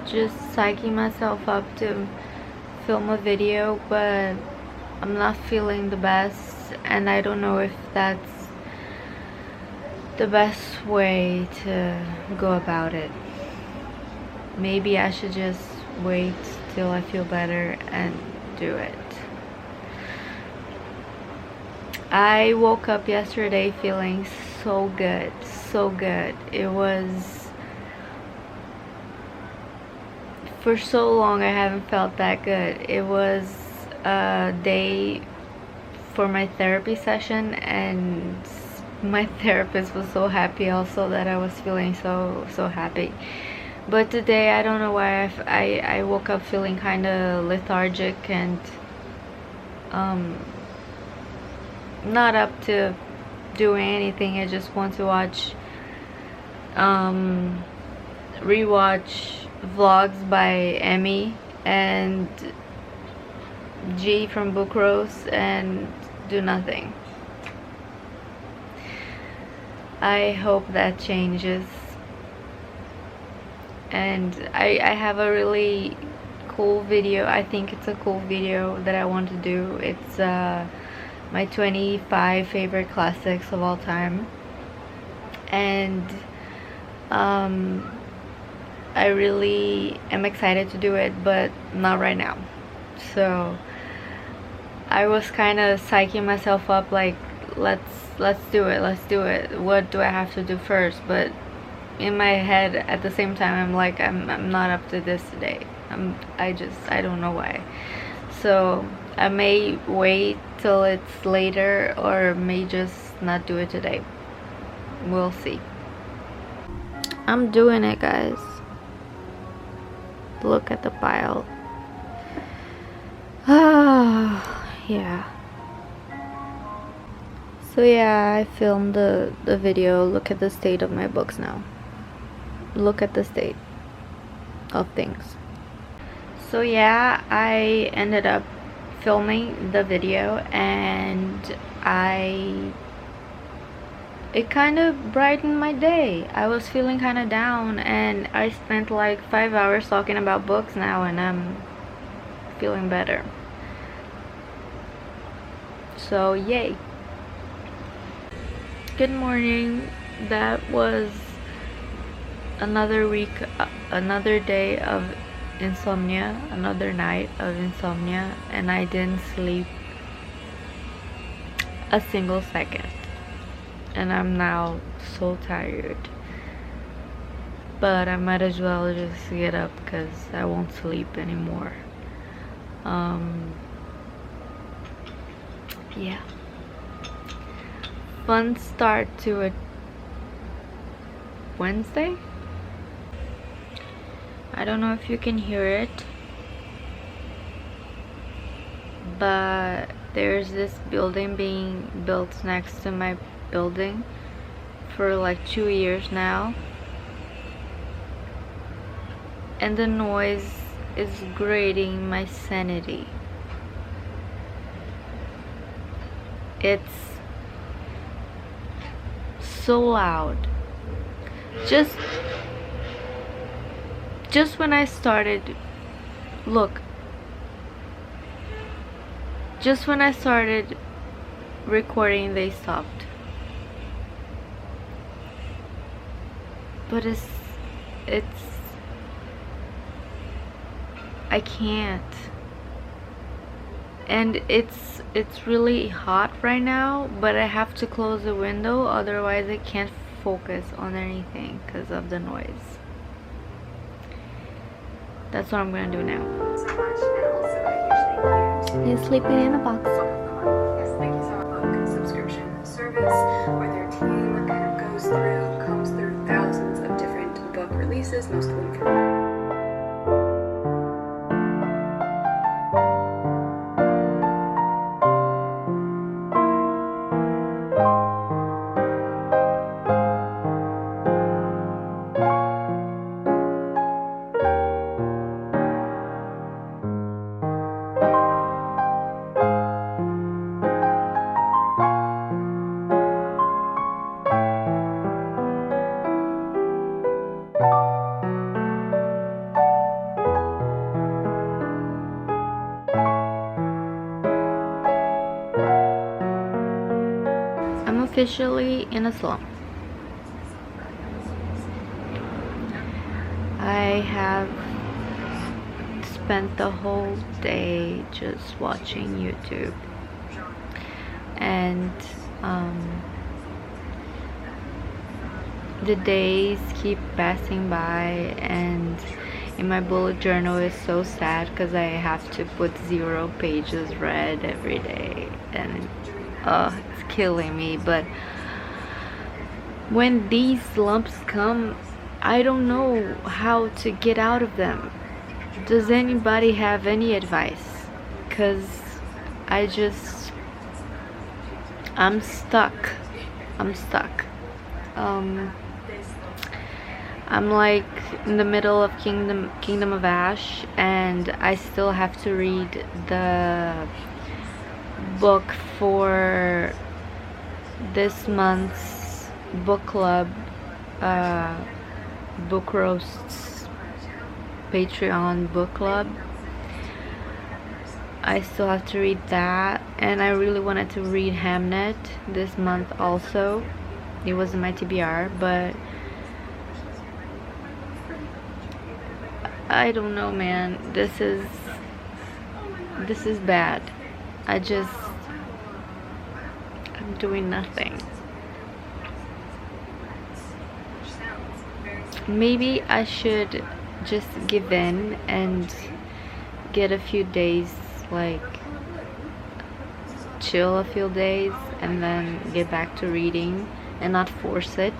just psyching myself up to film a video, but I'm not feeling the best, and I don't know if that's the best way to go about it. Maybe I should just wait till I feel better and do it. I woke up yesterday feeling so good, so good. It was, for so long I haven't felt that good. It was a day for my therapy session, and my therapist was so happy also that I was feeling so happy. But today, I don't know why, I woke up feeling kind of lethargic and not up to doing anything. I just want to rewatch vlogs by Emmy and G from Book Rose and do nothing. I hope that changes. And I have a really cool video. I think it's a cool video that I want to do. It's my 25 favorite classics of all time, and I really am excited to do it, but not right now. So I was kind of psyching myself up, like, let's do it. What do I have to do first? But in my head at the same time, I'm like, I'm not up to this today. I don't know why. So I may wait till it's later, or may just not do it today. We'll see. I'm doing it, guys. Look at the pile. Ah, yeah. So yeah, I filmed the video. Look at the state of my books now. Look at the state of things. So yeah, I ended up filming the video, and it kind of brightened my day. I was feeling kind of down, and I spent like 5 hours talking about books now, and I'm feeling better. So yay. Good morning. That was another week, another day of insomnia, another night of insomnia, and I didn't sleep a single second, and I'm now so tired, but I might as well just get up because I won't sleep anymore. Yeah, fun start to a Wednesday. I don't know if you can hear it, but there's this building being built next to my building for like 2 years now, and the noise is grating my sanity. It's so loud. Just when I started, look, just when I started recording, they stopped. But I can't. And it's really hot right now, but I have to close the window, otherwise I can't focus on anything because of the noise. That's what I'm gonna do now. He's sleeping in a box. Yes, thank you so much. Book subscription service where their team kind of combs through thousands of different book releases, most of them from officially in a slump. I have spent the whole day just watching YouTube, and the days keep passing by, and in my bullet journal is so sad because I have to put 0 pages read every day, and it's killing me. But when these lumps come, I don't know how to get out of them. Does anybody have any advice? Because I'm stuck. I'm like in the middle of Kingdom of Ash, and I still have to read the book for this month's book club, book roasts Patreon book club. I still have to read that, and I really wanted to read Hamnet this month also. It was in my TBR, but I don't know, man. This is bad. I'm doing nothing. Maybe I should just give in and get a few days, like chill a few days, and then get back to reading and not force it.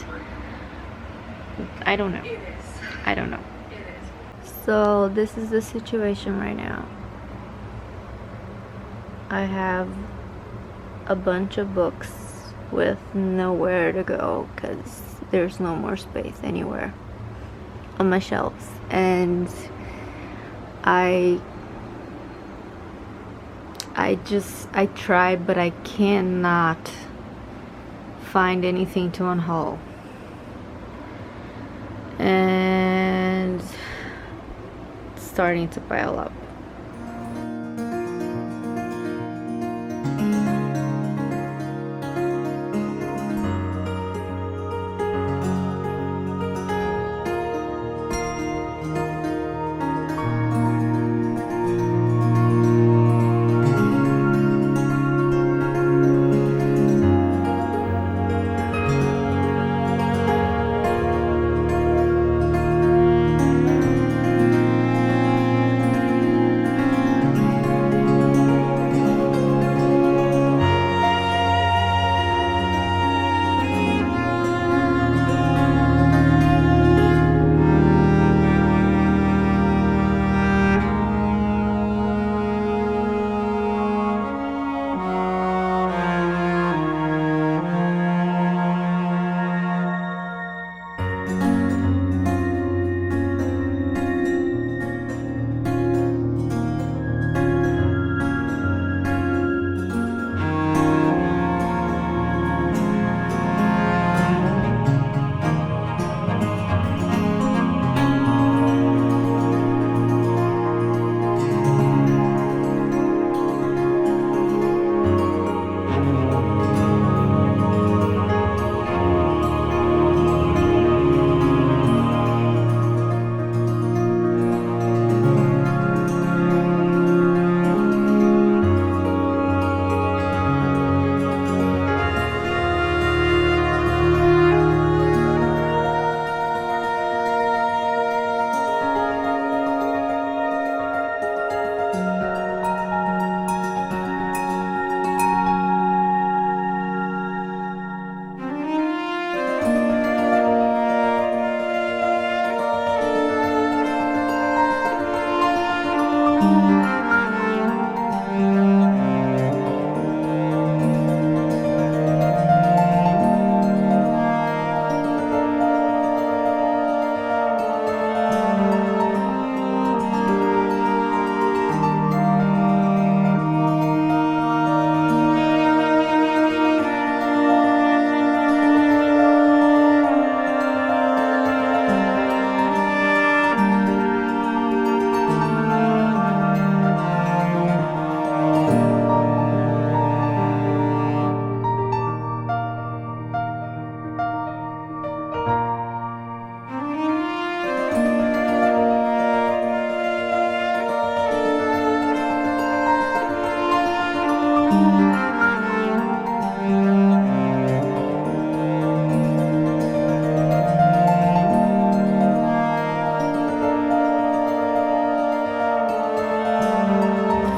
I don't know. So this is the situation right now. I have a bunch of books with nowhere to go because there's no more space anywhere on my shelves, and I tried, but I cannot find anything to unhaul, and it's starting to pile up.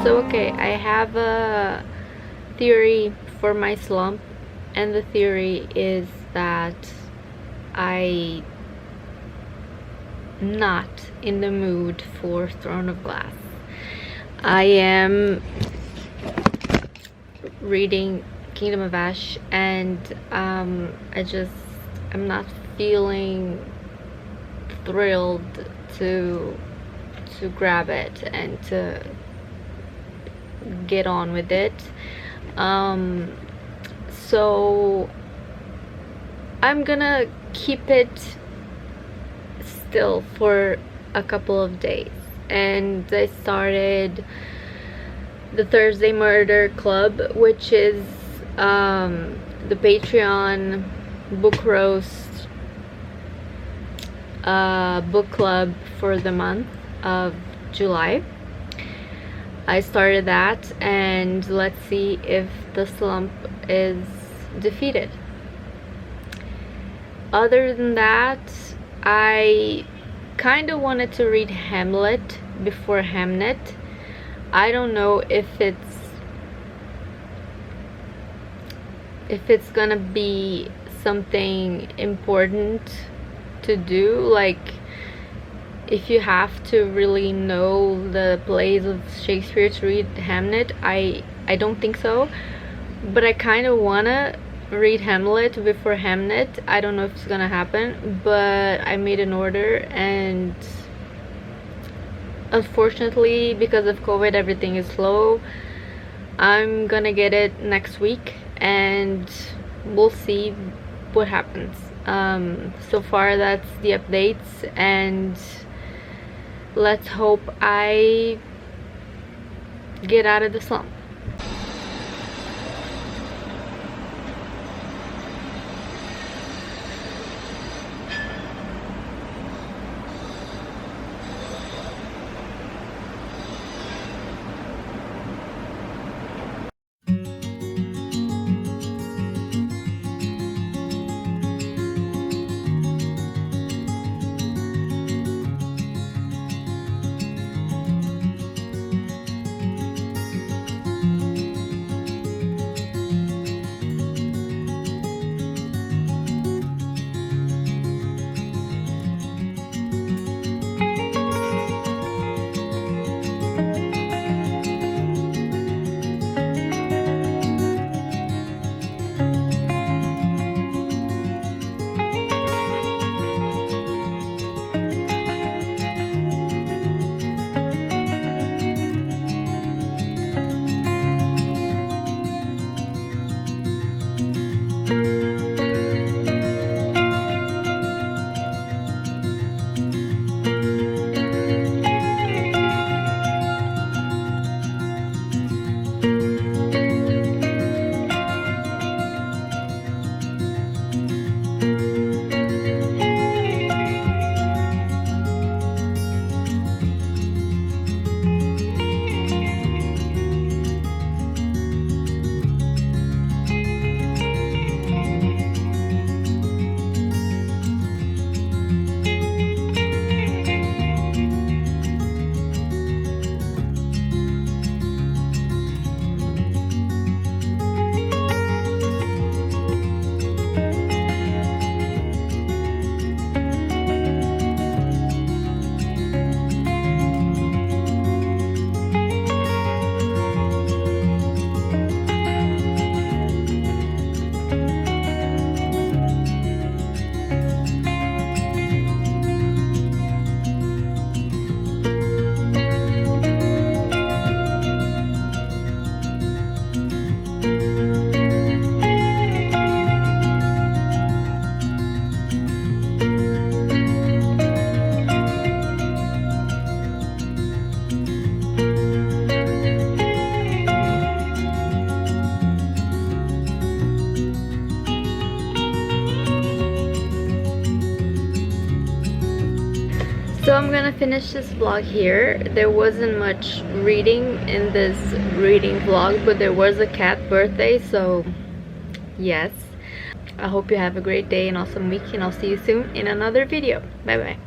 So okay, I have a theory for my slump, and the theory is that I'm not in the mood for Throne of Glass. I am reading Kingdom of Ash, and I'm not feeling thrilled to grab it and to get on with it. So I'm gonna keep it still for a couple of days, and I started the Thursday Murder Club, which is the Patreon book roast book club for the month of July. I started that, and let's see if the slump is defeated. Other than that, I kind of wanted to read Hamlet before Hamnet. I don't know if it's gonna be something important to do, like if you have to really know the plays of Shakespeare to read Hamlet. I don't think so, but I kind of wanna read Hamlet before Hamnet. I don't know if it's gonna happen, but I made an order, and unfortunately because of COVID everything is slow. I'm gonna get it next week, and we'll see what happens. So far that's the updates, and let's hope I get out of the slump. So I'm gonna finish this vlog here. There wasn't much reading in this reading vlog, but there was a cat birthday, so yes. I hope you have a great day and awesome week, and I'll see you soon in another video. Bye bye.